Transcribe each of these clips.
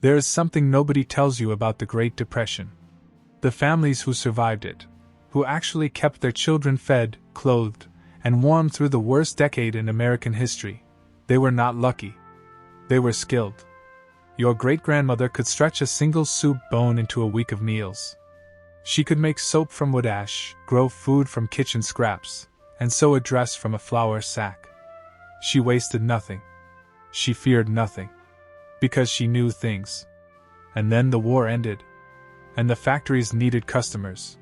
There is something nobody tells you about the Great Depression. The families who survived it, who actually kept their children fed, clothed, and warm through the worst decade in American history, they were not lucky. They were skilled. Your great-grandmother could stretch a single soup bone into a week of meals. She could make soap from wood ash, grow food from kitchen scraps, and sew a dress from a flour sack. She wasted nothing. She feared nothing. Because she knew things. And then the war ended. And the factories needed customers.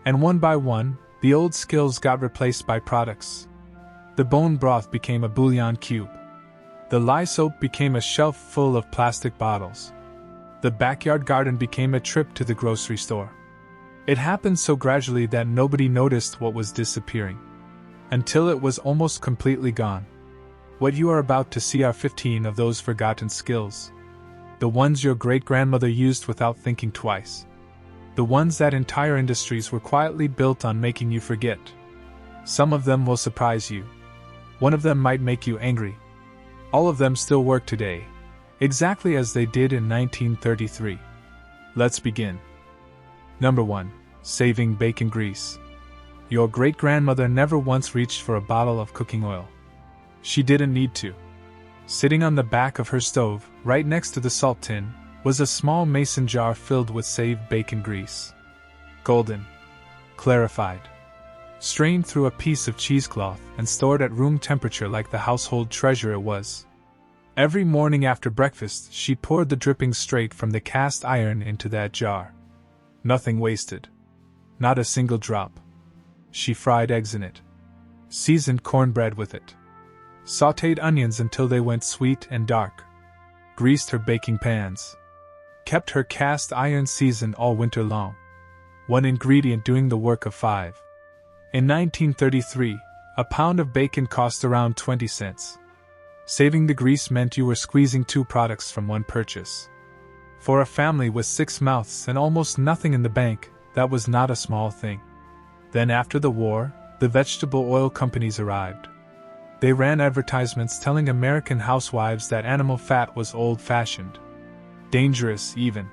And one by one, the old skills got replaced by products. The bone broth became a bouillon cube. The lye soap became a shelf full of plastic bottles. The backyard garden became a trip to the grocery store. It happened so gradually that nobody noticed what was disappearing. Until it was almost completely gone. What you are about to see are 15 of those forgotten skills. The ones your great-grandmother used without thinking twice. The ones that entire industries were quietly built on making you forget. Some of them will surprise you. One of them might make you angry. All of them still work today, exactly as they did in 1933. Let's begin. Number 1. Saving bacon grease. Your great-grandmother never once reached for a bottle of cooking oil. She didn't need to. Sitting on the back of her stove, right next to the salt tin, was a small mason jar filled with saved bacon grease. Golden. Clarified. Strained through a piece of cheesecloth and stored at room temperature like the household treasure it was. Every morning after breakfast, she poured the drippings straight from the cast iron into that jar. Nothing wasted. Not a single drop. She fried eggs in it. Seasoned cornbread with it. Sautéed onions until they went sweet and dark. Greased her baking pans. Kept her cast iron seasoned all winter long. One ingredient doing the work of 5. In 1933, a pound of bacon cost around 20 cents. Saving the grease meant you were squeezing 2 products from one purchase. For a family with 6 mouths and almost nothing in the bank, that was not a small thing. Then after the war, the vegetable oil companies arrived. They ran advertisements telling American housewives that animal fat was old-fashioned. Dangerous, even.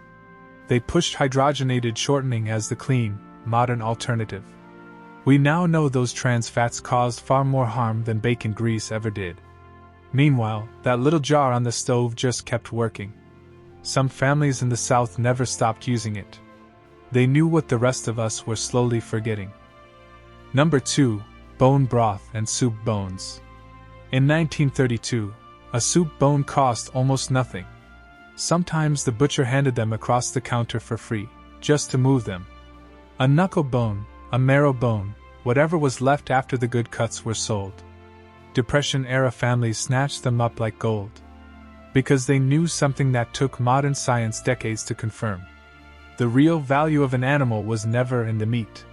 They pushed hydrogenated shortening as the clean, modern alternative. We now know those trans fats caused far more harm than bacon grease ever did. Meanwhile, that little jar on the stove just kept working. Some families in the South never stopped using it. They knew what the rest of us were slowly forgetting. Number 2. Bone broth and soup bones. In 1932, a soup bone cost almost nothing. Sometimes the butcher handed them across the counter for free, just to move them. A knuckle bone, a marrow bone, whatever was left after the good cuts were sold. Depression-era families snatched them up like gold. Because they knew something that took modern science decades to confirm. The real value of an animal was never in the meat.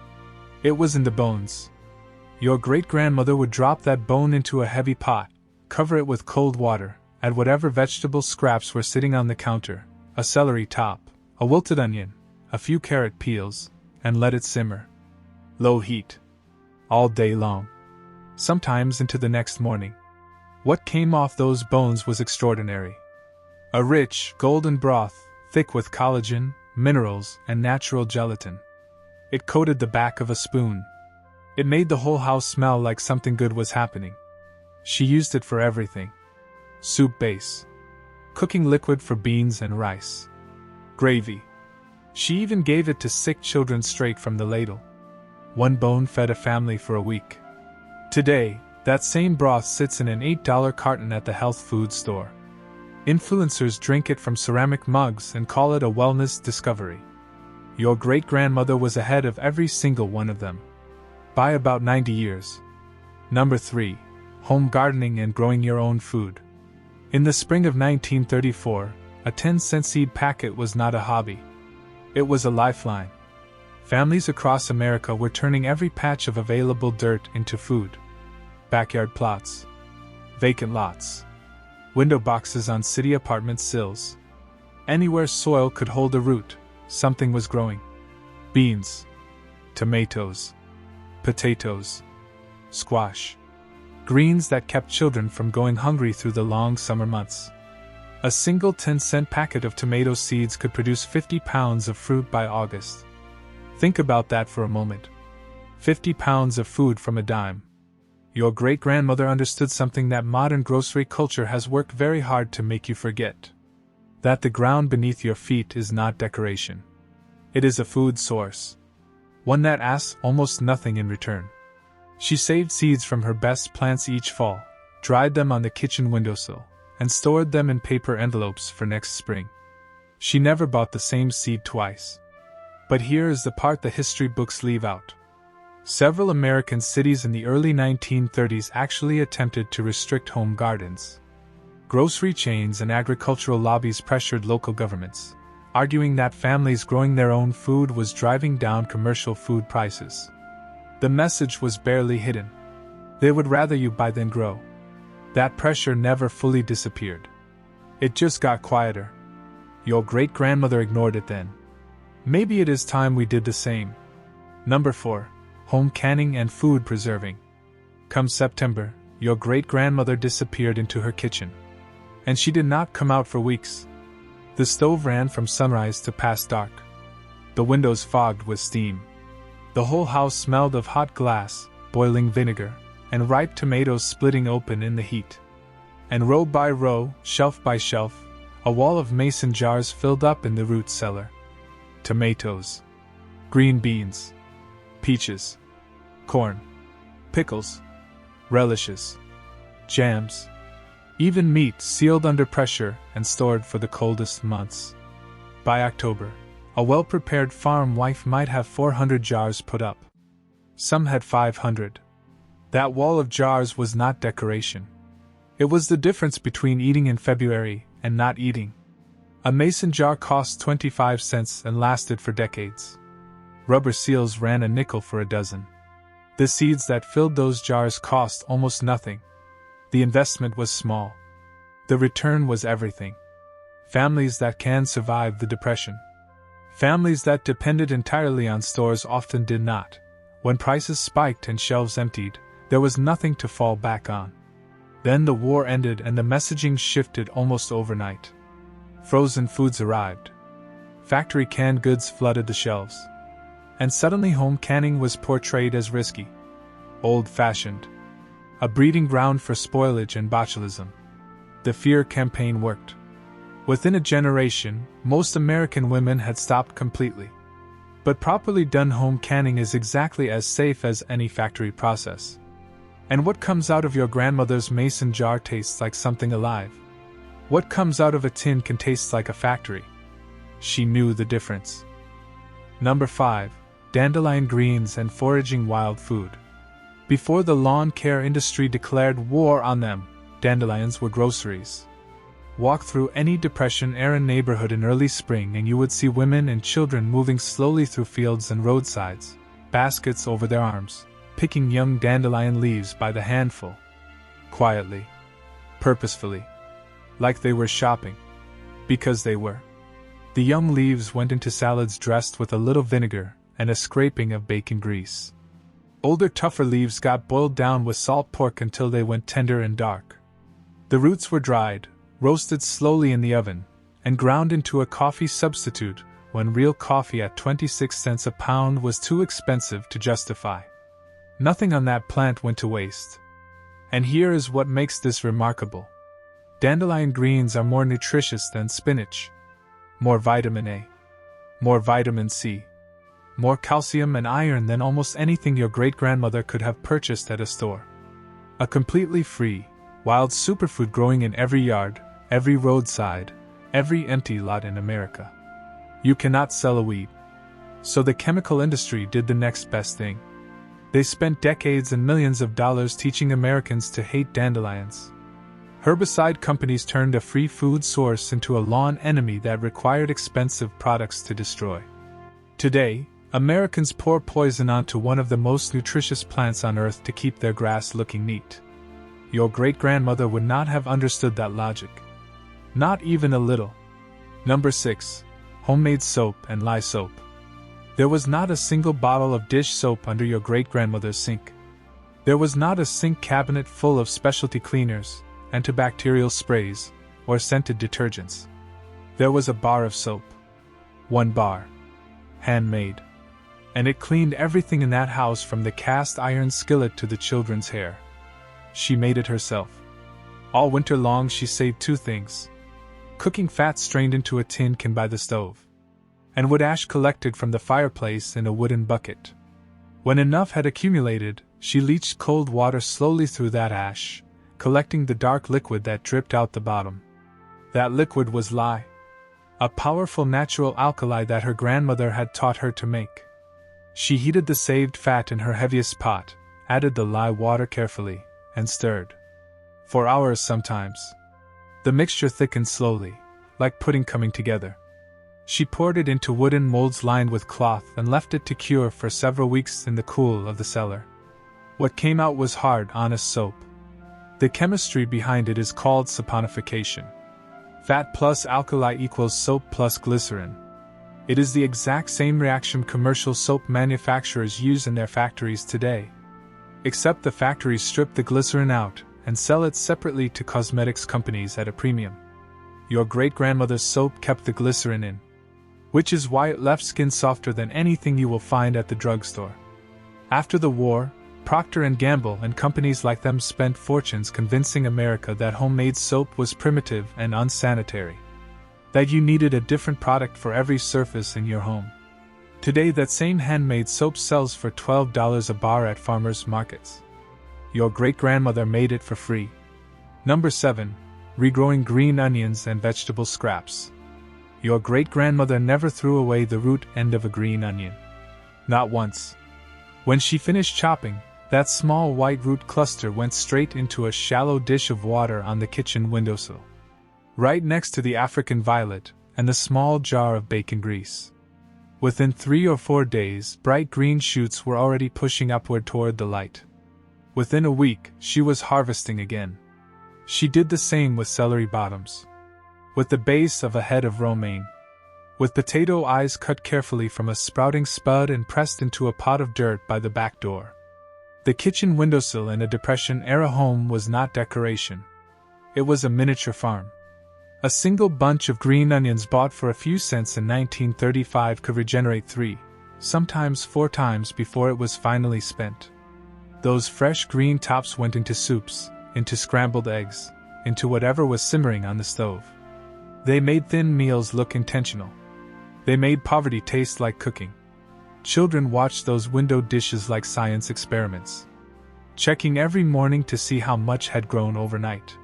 It was in the bones. Your great-grandmother would drop that bone into a heavy pot, cover it with cold water, add whatever vegetable scraps were sitting on the counter, a celery top, a wilted onion, a few carrot peels, and let it simmer. Low heat. All day long. Sometimes into the next morning. What came off those bones was extraordinary. A rich, golden broth, thick with collagen, minerals, and natural gelatin. It coated the back of a spoon. It made the whole house smell like something good was happening. She used it for everything. Soup base. Cooking liquid for beans and rice. Gravy. She even gave it to sick children straight from the ladle. One bone fed a family for a week. Today, that same broth sits in an $8 carton at the health food store. Influencers drink it from ceramic mugs and call it a wellness discovery. Your great-grandmother was ahead of every single one of them. By about 90 years. Number 3. Home gardening and growing your own food. In the spring of 1934, a 10-cent seed packet was not a hobby. It was a lifeline. Families across America were turning every patch of available dirt into food. Backyard plots. Vacant lots. Window boxes on city apartment sills. Anywhere soil could hold a root, something was growing. Beans. Tomatoes. Potatoes. Squash. Greens that kept children from going hungry through the long summer months. A single 10-cent packet of tomato seeds could produce 50 pounds of fruit by August. Think about that for a moment. 50 pounds of food from a dime. Your great-grandmother understood something that modern grocery culture has worked very hard to make you forget. That the ground beneath your feet is not decoration. It is a food source. One that asks almost nothing in return. She saved seeds from her best plants each fall, dried them on the kitchen windowsill, and stored them in paper envelopes for next spring. She never bought the same seed twice. But here is the part the history books leave out. Several American cities in the early 1930s actually attempted to restrict home gardens. Grocery chains and agricultural lobbies pressured local governments, arguing that families growing their own food was driving down commercial food prices. The message was barely hidden. They would rather you buy than grow. That pressure never fully disappeared. It just got quieter. Your great-grandmother ignored it then. Maybe it is time we did the same. Number 4. Home canning and food preserving. Come September, your great-grandmother disappeared into her kitchen. And she did not come out for weeks. The stove ran from sunrise to past dark. The windows fogged with steam. The whole house smelled of hot glass, boiling vinegar, and ripe tomatoes splitting open in the heat. And row by row, shelf by shelf, a wall of mason jars filled up in the root cellar. Tomatoes, green beans, peaches, corn, pickles, relishes, jams, even meat sealed under pressure and stored for the coldest months. By October, a well-prepared farm wife might have 400 jars put up. Some had 500. That wall of jars was not decoration. It was the difference between eating in February and not eating. A mason jar cost 25 cents and lasted for decades. Rubber seals ran a nickel for a dozen. The seeds that filled those jars cost almost nothing. The investment was small. The return was everything. Families that can survive the Depression. Families that depended entirely on stores often did not. When prices spiked and shelves emptied, there was nothing to fall back on. Then the war ended and the messaging shifted almost overnight. Frozen foods arrived. Factory canned goods flooded the shelves. And suddenly home canning was portrayed as risky, old-fashioned, a breeding ground for spoilage and botulism. The fear campaign worked. Within a generation, most American women had stopped completely. But properly done home canning is exactly as safe as any factory process. And what comes out of your grandmother's mason jar tastes like something alive. What comes out of a tin can taste like a factory. She knew the difference. Number 5. Dandelion greens and foraging wild food. Before the lawn care industry declared war on them, dandelions were groceries. Walk through any Depression-era neighborhood in early spring and you would see women and children moving slowly through fields and roadsides, baskets over their arms, picking young dandelion leaves by the handful. Quietly. Purposefully. Like they were shopping. Because they were. The young leaves went into salads dressed with a little vinegar and a scraping of bacon grease. Older, tougher leaves got boiled down with salt pork until they went tender and dark. The roots were dried, roasted slowly in the oven, and ground into a coffee substitute when real coffee at 26 cents a pound was too expensive to justify. Nothing on that plant went to waste. And here is what makes this remarkable. Dandelion greens are more nutritious than spinach. More vitamin A. More vitamin C. More calcium and iron than almost anything your great-grandmother could have purchased at a store. A completely free, wild superfood growing in every yard, every roadside, every empty lot in America. You cannot sell a weed. So the chemical industry did the next best thing. They spent decades and millions of dollars teaching Americans to hate dandelions. Herbicide companies turned a free food source into a lawn enemy that required expensive products to destroy. Today, Americans pour poison onto one of the most nutritious plants on earth to keep their grass looking neat. Your great-grandmother would not have understood that logic. Not even a little. Number 6. Homemade soap and lye soap. There was not a single bottle of dish soap under your great-grandmother's sink. There was not a sink cabinet full of specialty cleaners, antibacterial sprays, or scented detergents. There was a bar of soap. 1 bar. Handmade. And it cleaned everything in that house from the cast iron skillet to the children's hair. She made it herself. All winter long she saved 2 things: cooking fat strained into a tin can by the stove, and wood ash collected from the fireplace in a wooden bucket. When enough had accumulated, she leached cold water slowly through that ash, collecting the dark liquid that dripped out the bottom. That liquid was lye, a powerful natural alkali that her grandmother had taught her to make. She heated the saved fat in her heaviest pot, added the lye water carefully, and stirred. For hours sometimes. The mixture thickened slowly, like pudding coming together. She poured it into wooden molds lined with cloth and left it to cure for several weeks in the cool of the cellar. What came out was hard, honest soap. The chemistry behind it is called saponification. Fat plus alkali equals soap plus glycerin. It is the exact same reaction commercial soap manufacturers use in their factories today. Except the factories strip the glycerin out and sell it separately to cosmetics companies at a premium. Your great-grandmother's soap kept the glycerin in, which is why it left skin softer than anything you will find at the drugstore. After the war, Procter & Gamble and companies like them spent fortunes convincing America that homemade soap was primitive and unsanitary, that you needed a different product for every surface in your home. Today that same handmade soap sells for $12 a bar at farmers' markets. Your great-grandmother made it for free. Number 7. Regrowing green onions and vegetable scraps. Your great-grandmother never threw away the root end of a green onion. Not once. When she finished chopping, that small white root cluster went straight into a shallow dish of water on the kitchen windowsill, right next to the African violet and the small jar of bacon grease. Within 3 or 4 days, bright green shoots were already pushing upward toward the light. Within a week, she was harvesting again. She did the same with celery bottoms, with the base of a head of romaine, with potato eyes cut carefully from a sprouting spud and pressed into a pot of dirt by the back door. The kitchen windowsill in a Depression-era home was not decoration. It was a miniature farm. A single bunch of green onions bought for a few cents in 1935 could regenerate 3, sometimes 4 times before it was finally spent. Those fresh green tops went into soups, into scrambled eggs, into whatever was simmering on the stove. They made thin meals look intentional. They made poverty taste like cooking. Children watched those window dishes like science experiments, checking every morning to see how much had grown overnight.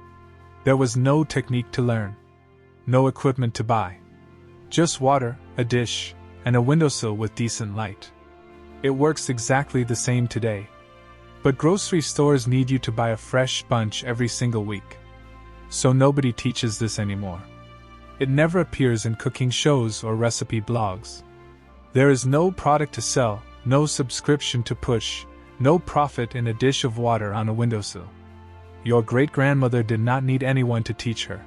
There was no technique to learn, no equipment to buy. Just water, a dish, and a windowsill with decent light. It works exactly the same today. But grocery stores need you to buy a fresh bunch every single week. So nobody teaches this anymore. It never appears in cooking shows or recipe blogs. There is no product to sell, no subscription to push, no profit in a dish of water on a windowsill. Your great-grandmother did not need anyone to teach her.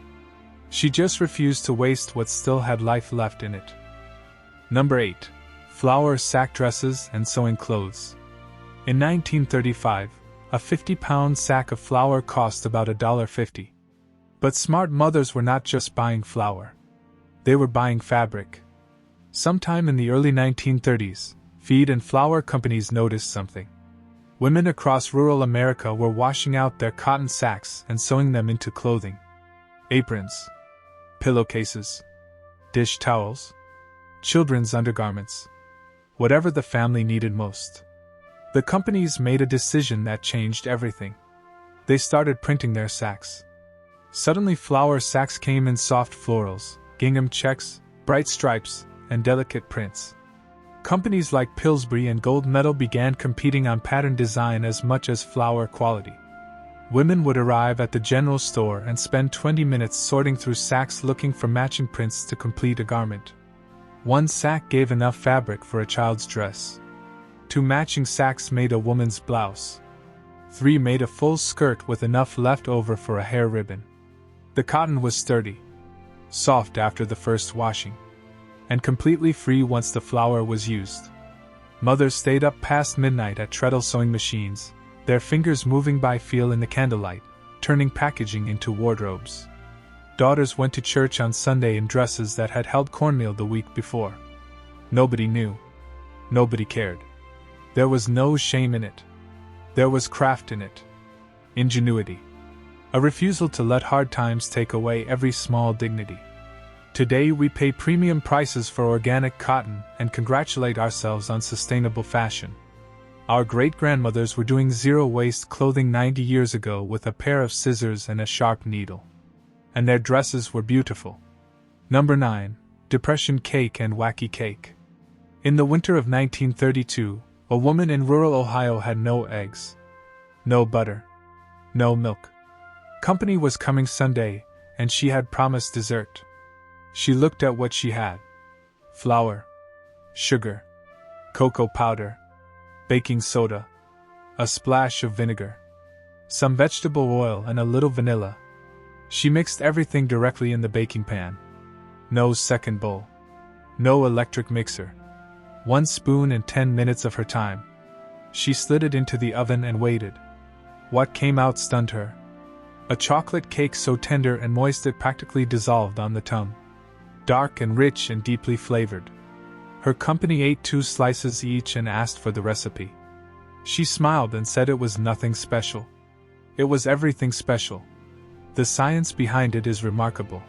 She just refused to waste what still had life left in it. Number 8. Flour sack dresses and sewing clothes. In 1935, a 50-pound sack of flour cost about $1.50. But smart mothers were not just buying flour. They were buying fabric. Sometime in the early 1930s, feed and flour companies noticed something. Women across rural America were washing out their cotton sacks and sewing them into clothing. Aprons, pillowcases, dish towels, children's undergarments. Whatever the family needed most. The companies made a decision that changed everything. They started printing their sacks. Suddenly flour sacks came in soft florals, gingham checks, bright stripes, and delicate prints. Companies like Pillsbury and Gold Medal began competing on pattern design as much as flour quality. Women would arrive at the general store and spend 20 minutes sorting through sacks looking for matching prints to complete a garment. 1 sack gave enough fabric for a child's dress. 2 matching sacks made a woman's blouse. 3 made a full skirt with enough left over for a hair ribbon. The cotton was sturdy, soft after the first washing, and completely free once the flour was used. Mothers stayed up past midnight at treadle sewing machines, their fingers moving by feel in the candlelight, turning packaging into wardrobes. Daughters went to church on Sunday in dresses that had held cornmeal the week before. Nobody knew. Nobody cared. There was no shame in it. There was craft in it. Ingenuity. A refusal to let hard times take away every small dignity. Today we pay premium prices for organic cotton and congratulate ourselves on sustainable fashion. Our great-grandmothers were doing zero-waste clothing 90 years ago with a pair of scissors and a sharp needle. And their dresses were beautiful. Number 9. Depression Cake and Wacky Cake. In the winter of 1932, a woman in rural Ohio had no eggs, no butter, no milk. Company was coming Sunday, and she had promised dessert. She looked at what she had: flour, sugar, cocoa powder, baking soda, a splash of vinegar, some vegetable oil, and a little vanilla. She mixed everything directly in the baking pan. No second bowl. No electric mixer. 1 spoon and 10 minutes of her time. She slid it into the oven and waited. What came out stunned her. A chocolate cake so tender and moist it practically dissolved on the tongue. Dark and rich and deeply flavored. Her company ate 2 slices each and asked for the recipe. She smiled and said it was nothing special. It was everything special. The science behind it is remarkable.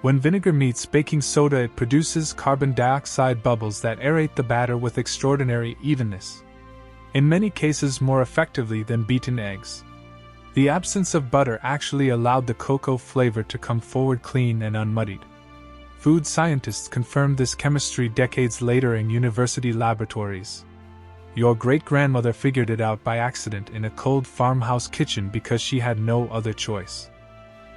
When vinegar meets baking soda, it produces carbon dioxide bubbles that aerate the batter with extraordinary evenness. In many cases more effectively than beaten eggs. The absence of butter actually allowed the cocoa flavor to come forward clean and unmuddied. Food scientists confirmed this chemistry decades later in university laboratories. Your great-grandmother figured it out by accident in a cold farmhouse kitchen because she had no other choice.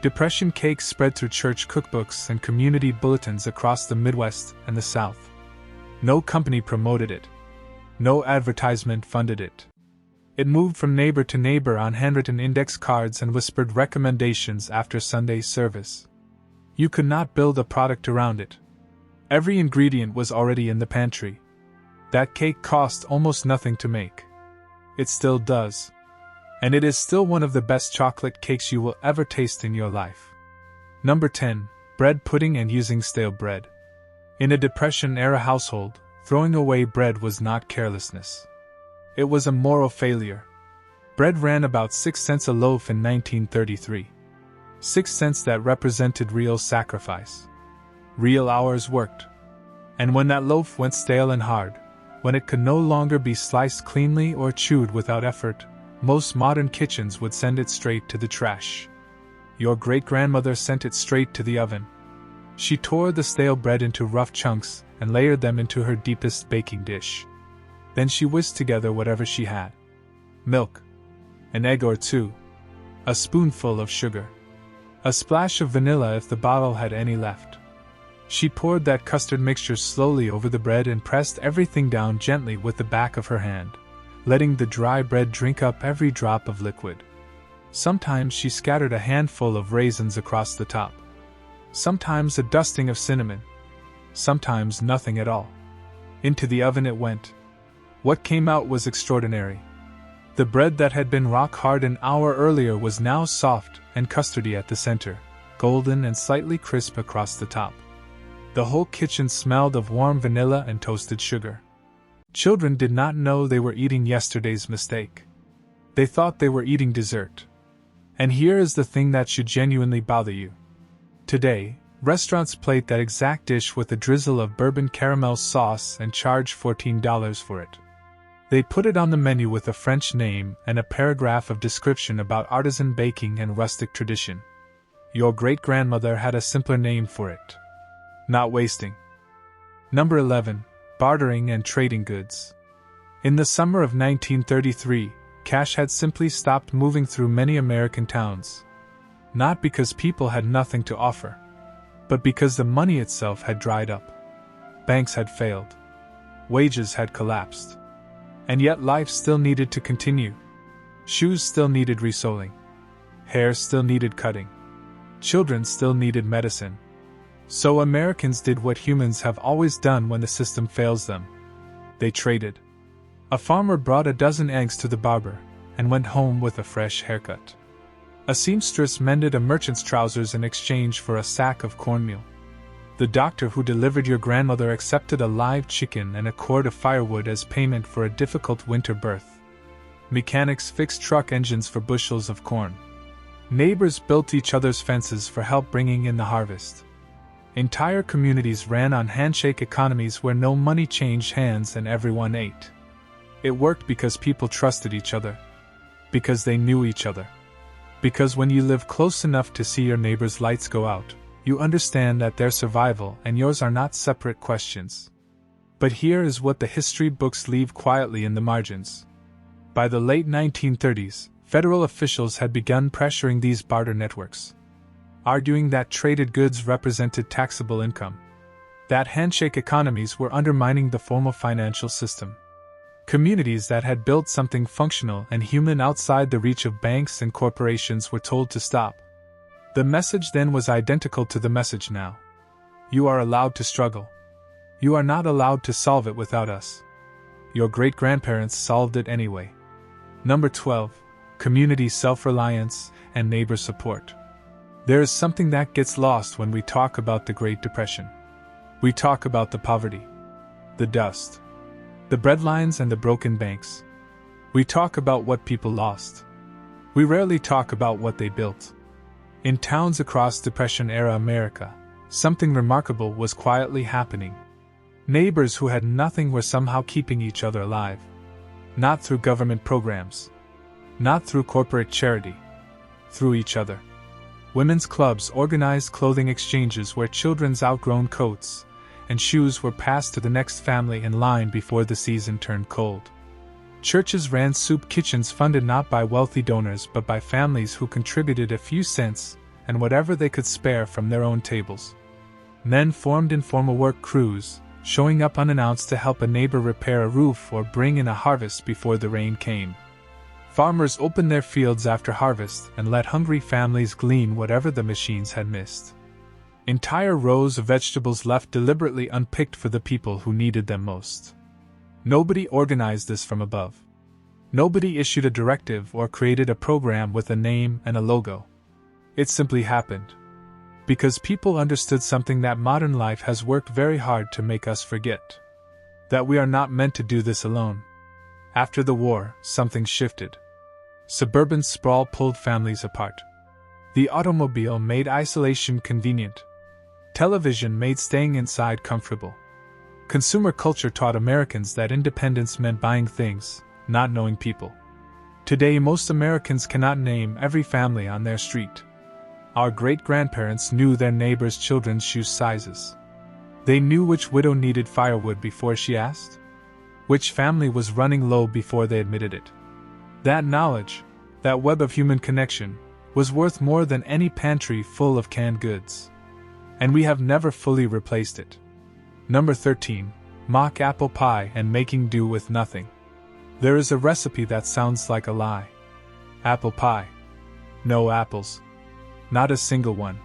Depression cake spread through church cookbooks and community bulletins across the Midwest and the South. No company promoted it. No advertisement funded it. It moved from neighbor to neighbor on handwritten index cards and whispered recommendations after Sunday service. You could not build a product around it. Every ingredient was already in the pantry. That cake cost almost nothing to make. It still does. And it is still one of the best chocolate cakes you will ever taste in your life. Number 10. Bread pudding and using stale bread. In a Depression-era household, throwing away bread was not carelessness. It was a moral failure. Bread ran about 6 cents a loaf in 1933. 6 cents that represented real sacrifice. Real hours worked. And when that loaf went stale and hard, when it could no longer be sliced cleanly or chewed without effort, most modern kitchens would send it straight to the trash. Your great-grandmother sent it straight to the oven. She tore the stale bread into rough chunks and layered them into her deepest baking dish. Then she whisked together whatever she had. Milk. An egg or 2. A spoonful of sugar. A splash of vanilla if the bottle had any left. She poured that custard mixture slowly over the bread and pressed everything down gently with the back of her hand, letting the dry bread drink up every drop of liquid. Sometimes she scattered a handful of raisins across the top. Sometimes a dusting of cinnamon. Sometimes nothing at all. Into the oven it went. What came out was extraordinary. The bread that had been rock hard an hour earlier was now soft and custardy at the center, golden and slightly crisp across the top. The whole kitchen smelled of warm vanilla and toasted sugar. Children did not know they were eating yesterday's mistake. They thought they were eating dessert. And here is the thing that should genuinely bother you. Today, restaurants plate that exact dish with a drizzle of bourbon caramel sauce and charge $14 for it. They put it on the menu with a French name and a paragraph of description about artisan baking and rustic tradition. Your great-grandmother had a simpler name for it. Not wasting. Number 11. Bartering and trading goods. In the summer of 1933, cash had simply stopped moving through many American towns. Not because people had nothing to offer, but because the money itself had dried up. Banks had failed. Wages had collapsed. And yet life still needed to continue. Shoes still needed resoling. Hair still needed cutting. Children still needed medicine. So Americans did what humans have always done when the system fails them. They traded. A farmer brought a dozen eggs to the barber and went home with a fresh haircut. A seamstress mended a merchant's trousers in exchange for a sack of cornmeal. The doctor who delivered your grandmother accepted a live chicken and a cord of firewood as payment for a difficult winter birth. Mechanics fixed truck engines for bushels of corn. Neighbors built each other's fences for help bringing in the harvest. Entire communities ran on handshake economies where no money changed hands and everyone ate. It worked because people trusted each other. Because they knew each other. Because when you live close enough to see your neighbor's lights go out, you understand that their survival and yours are not separate questions. But here is what the history books leave quietly in the margins. By the late 1930s, federal officials had begun pressuring these barter networks, arguing that traded goods represented taxable income, that handshake economies were undermining the formal financial system. Communities that had built something functional and human outside the reach of banks and corporations were told to stop. The message then was identical to the message now. You are allowed to struggle. You are not allowed to solve it without us. Your great-grandparents solved it anyway. Number 12. Community self-reliance and neighbor support. There is something that gets lost when we talk about the Great Depression. We talk about the poverty, the dust, the breadlines and the broken banks. We talk about what people lost. We rarely talk about what they built. In towns across Depression-era America, something remarkable was quietly happening. Neighbors who had nothing were somehow keeping each other alive. Not through government programs. Not through corporate charity. Through each other. Women's clubs organized clothing exchanges where children's outgrown coats and shoes were passed to the next family in line before the season turned cold. Churches ran soup kitchens funded not by wealthy donors but by families who contributed a few cents and whatever they could spare from their own tables. Men formed informal work crews, showing up unannounced to help a neighbor repair a roof or bring in a harvest before the rain came. Farmers opened their fields after harvest and let hungry families glean whatever the machines had missed. Entire rows of vegetables left deliberately unpicked for the people who needed them most. Nobody organized this from above. Nobody issued a directive or created a program with a name and a logo. It simply happened. Because people understood something that modern life has worked very hard to make us forget. That we are not meant to do this alone. After the war, something shifted. Suburban sprawl pulled families apart. The automobile made isolation convenient. Television made staying inside comfortable. Consumer culture taught Americans that independence meant buying things, not knowing people. Today, most Americans cannot name every family on their street. Our great-grandparents knew their neighbors' children's shoe sizes. They knew which widow needed firewood before she asked. Which family was running low before they admitted it. That knowledge, that web of human connection, was worth more than any pantry full of canned goods. And we have never fully replaced it. Number 13. Mock apple pie and making do with nothing. There is a recipe that sounds like a lie. Apple pie. No apples. Not a single one.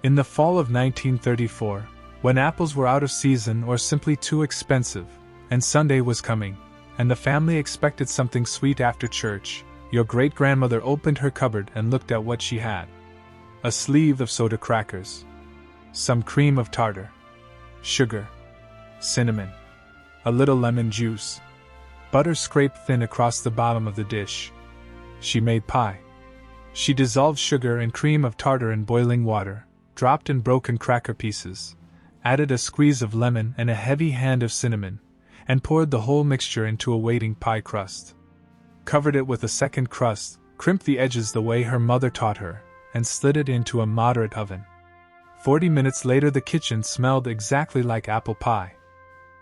In the fall of 1934, when apples were out of season or simply too expensive, and Sunday was coming, and the family expected something sweet after church, your great-grandmother opened her cupboard and looked at what she had. A sleeve of soda crackers. Some cream of tartar. Sugar. Cinnamon. A little lemon juice. Butter scraped thin across the bottom of the dish. She made pie. She dissolved sugar and cream of tartar in boiling water, dropped in broken cracker pieces, added a squeeze of lemon and a heavy hand of cinnamon, and poured the whole mixture into a waiting pie crust. Covered it with a second crust, crimped the edges the way her mother taught her, and slid it into a moderate oven. 40 minutes later the kitchen smelled exactly like apple pie.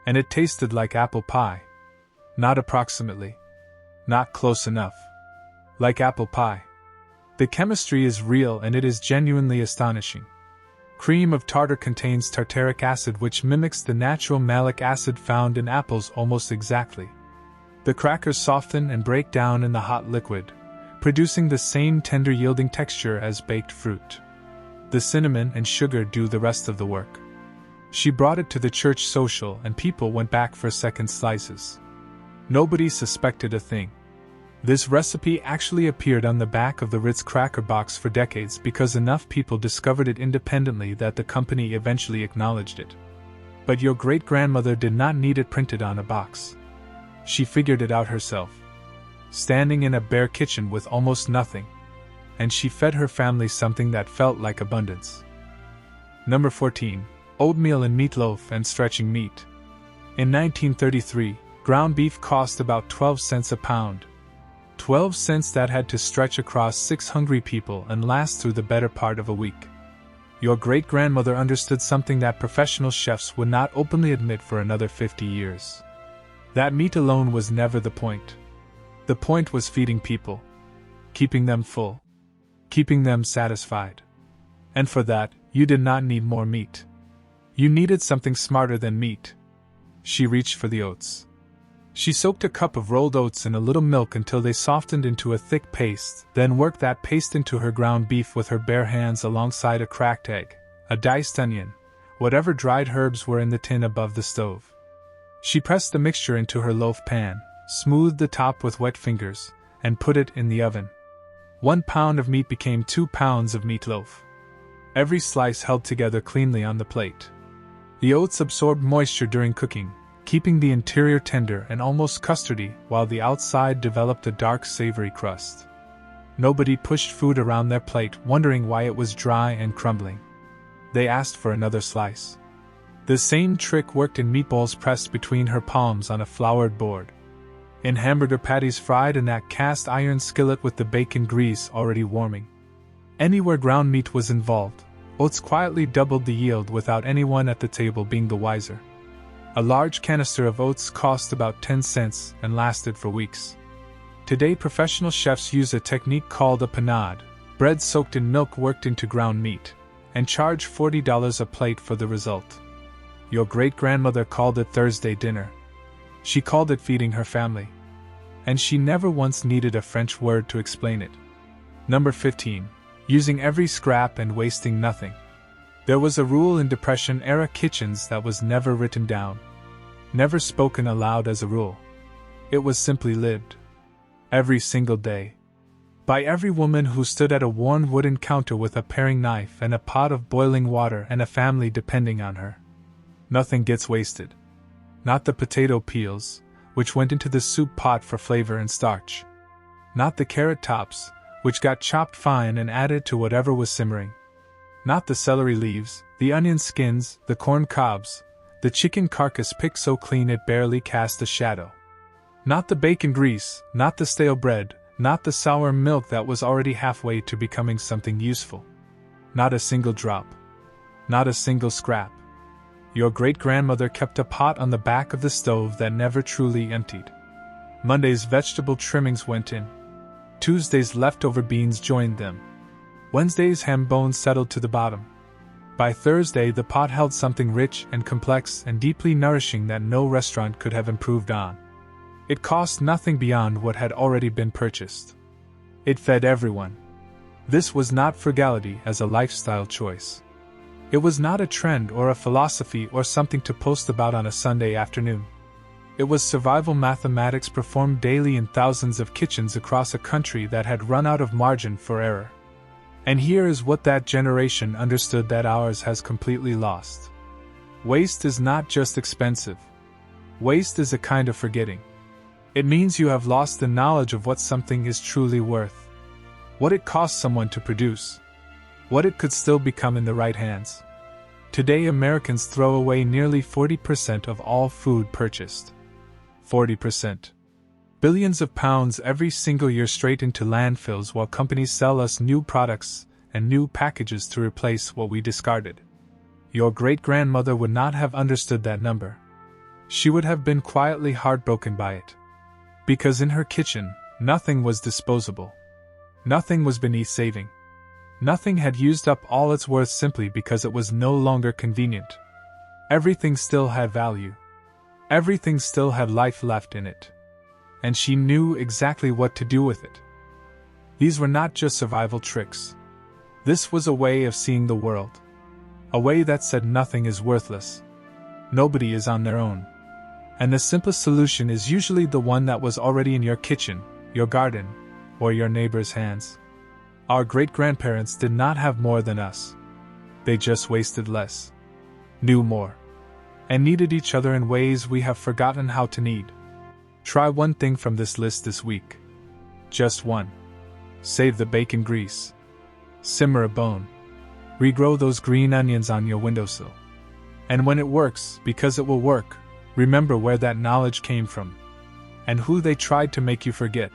And it tasted like apple pie. Not approximately. Not close enough. Like apple pie. The chemistry is real and it is genuinely astonishing. Cream of tartar contains tartaric acid which mimics the natural malic acid found in apples almost exactly. The crackers soften and break down in the hot liquid, producing the same tender yielding texture as baked fruit. The cinnamon and sugar do the rest of the work. She brought it to the church social and people went back for second slices. Nobody suspected a thing. This recipe actually appeared on the back of the Ritz cracker box for decades because enough people discovered it independently that the company eventually acknowledged it. But your great-grandmother did not need it printed on a box. She figured it out herself, standing in a bare kitchen with almost nothing, and she fed her family something that felt like abundance. Number 14. Oatmeal and meatloaf and stretching meat. In 1933, ground beef cost about 12 cents a pound. 12 cents that had to stretch across 6 hungry people and last through the better part of a week. Your great-grandmother understood something that professional chefs would not openly admit for another 50 years. That meat alone was never the point. The point was feeding people, keeping them full, keeping them satisfied. And for that, you did not need more meat. You needed something smarter than meat. She reached for the oats. She soaked a cup of rolled oats in a little milk until they softened into a thick paste, then worked that paste into her ground beef with her bare hands alongside a cracked egg, a diced onion, whatever dried herbs were in the tin above the stove. She pressed the mixture into her loaf pan, smoothed the top with wet fingers, and put it in the oven. 1 pound of meat became 2 pounds of meatloaf. Every slice held together cleanly on the plate. The oats absorbed moisture during cooking, keeping the interior tender and almost custardy while the outside developed a dark savory crust. Nobody pushed food around their plate wondering why it was dry and crumbling. They asked for another slice. The same trick worked in meatballs pressed between her palms on a floured board, in hamburger patties fried in that cast iron skillet with the bacon grease already warming. Anywhere ground meat was involved, oats quietly doubled the yield without anyone at the table being the wiser. A large canister of oats cost about 10 cents and lasted for weeks. Today professional chefs use a technique called a panade, bread soaked in milk worked into ground meat, and charge $40 a plate for the result. Your great-grandmother called it Thursday dinner. She called it feeding her family. And she never once needed a French word to explain it. Number 15. Using every scrap and wasting nothing. There was a rule in Depression-era kitchens that was never written down, never spoken aloud as a rule. It was simply lived. Every single day. By every woman who stood at a worn wooden counter with a paring knife and a pot of boiling water and a family depending on her. Nothing gets wasted. Not the potato peels, which went into the soup pot for flavor and starch. Not the carrot tops, which got chopped fine and added to whatever was simmering. Not the celery leaves, the onion skins, the corn cobs, the chicken carcass picked so clean it barely cast a shadow. Not the bacon grease, not the stale bread, not the sour milk that was already halfway to becoming something useful. Not a single drop. Not a single scrap. Your great-grandmother kept a pot on the back of the stove that never truly emptied. Monday's vegetable trimmings went in. Tuesday's leftover beans joined them. Wednesday's ham bones settled to the bottom. By Thursday the pot held something rich and complex and deeply nourishing that no restaurant could have improved on. It cost nothing beyond what had already been purchased. It fed everyone. This was not frugality as a lifestyle choice. It was not a trend or a philosophy or something to post about on a Sunday afternoon. It was survival mathematics performed daily in thousands of kitchens across a country that had run out of margin for error. And here is what that generation understood that ours has completely lost. Waste is not just expensive. Waste is a kind of forgetting. It means you have lost the knowledge of what something is truly worth. What it costs someone to produce. What it could still become in the right hands. Today Americans throw away nearly 40% of all food purchased. 40%. Billions of pounds every single year straight into landfills while companies sell us new products and new packages to replace what we discarded. Your great-grandmother would not have understood that number. She would have been quietly heartbroken by it. Because in her kitchen, nothing was disposable. Nothing was beneath saving. Nothing had used up all its worth simply because it was no longer convenient. Everything still had value. Everything still had life left in it. And she knew exactly what to do with it. These were not just survival tricks. This was a way of seeing the world. A way that said nothing is worthless. Nobody is on their own. And the simplest solution is usually the one that was already in your kitchen, your garden, or your neighbor's hands. Our great-grandparents did not have more than us. They just wasted less, knew more, and needed each other in ways we have forgotten how to need. Try one thing from this list this week. Just one. Save the bacon grease. Simmer a bone. Regrow those green onions on your windowsill. And when it works, because it will work, remember where that knowledge came from and who they tried to make you forget.